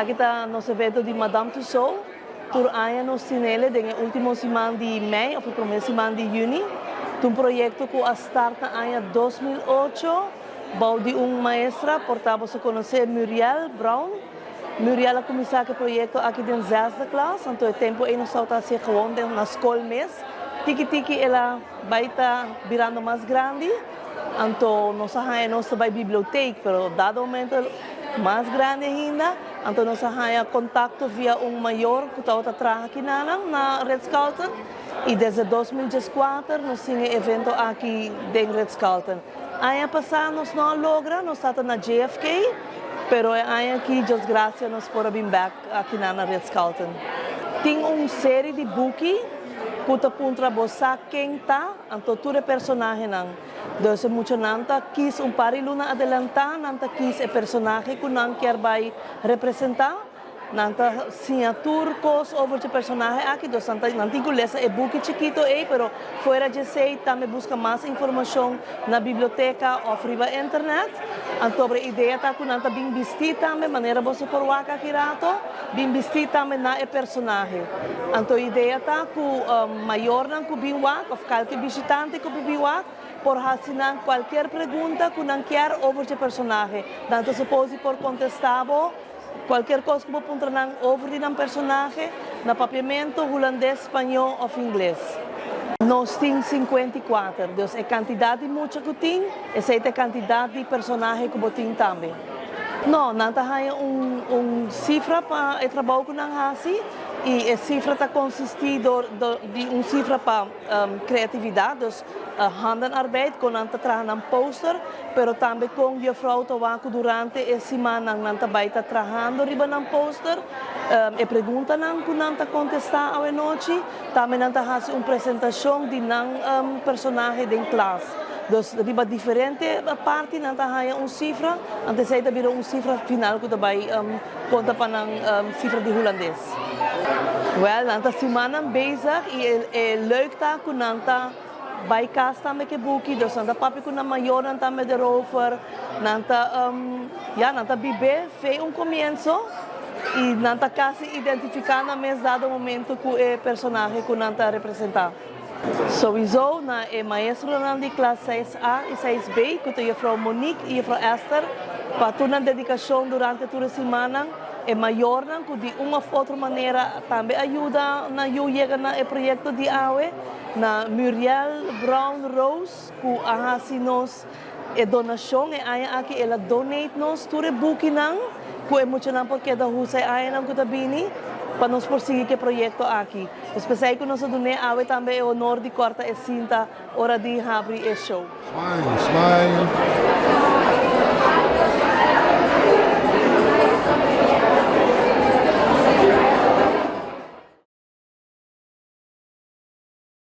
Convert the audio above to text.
Aqui está nosso evento de Madame Tussauds. Por aí nos cinele, na última semana de maio, ou primeira semana de junho. Um projeto que starta em 2008. Bouw de maestra, portanto, se conhece Muriel Brown. Muriel começou o projeto aqui na 6ª classe, então o tempo aí nós estamos gewoon na escola mesmo. Tiki ela vai estar virando mais grande, então nós estamos na biblioteca, mas dado momento mais grande ainda, então nós temos contato via maior que está aqui na Red Skelton. E desde 2014 nós temos evento aqui na Red Skelton. Ano passado nós não logramos, nós estamos na JFK, pero aqui, Deus graças, nós podemos vir back aqui na Red Skelton. Tem uma série de books que puntra bosa quem está, então todo personagem não. Então, muito nanta quis par luna adelantar, nanta quis personagem que não quer vai representar. Nanta turcos over de personagem aqui, então não tem que ler é book chiquito aí, pero fora de sei também busca mais informação na biblioteca ou na internet. Então a ideia tá que nanta bem vestir também, maneira você por waka aqui rato, bem vestir também na personagem. Então a ideia tá que maior não que bem waka, ou qualquer visitante que bem waka, por assinar qualquer pergunta que não quer over de personagem. Então se pode por contestar qualquer coisa que você encontrar over de um personagem, no papiamento holandês, espanhol ou inglês. Nós temos 54, então a quantidade de muito que tem, essa é a quantidade de personagens que você tem também. Não, não tem cifra para o trabalho que nós fazemos, e a cifra está consistindo de cifra para criatividade, handenarbeid, com nós trabalhamos um poster, pero também com a frau que durante a semana nós também está trabalhando riba um poster, e pergunta não que nós contestar à noite, também nós fazemos uma apresentação de um personagem da classe. Então, riba diferente parte nós temos uma cifra, antes aí também uma cifra final que também conta para a cifra de holandês. Well, nós semana bezig e é leuk tá que nós bij casa também que boek, dus nós papi que na maior nós também de rover, nós nós bibe fez começo e nós quase identificar na mesmo dado momento que o personagem que nós representar. Sowieso na maestro de classe 6A e 6B, que tem a Frau Monique e a Frau Esther, para toda a dedicação durante toda a semana, é maior que de uma ou outra maneira também ajuda na chega no projeto de AUE, na Muriel Brown Rose, que assinou a donação, e aqui ela donate nos todo o book que é muito não porque da rua aí não que está bem para nós prosseguir o projeto aqui. Especial que nós donamos AUE também o honor de corta e cinta hora de abrir o show. Smile, smile.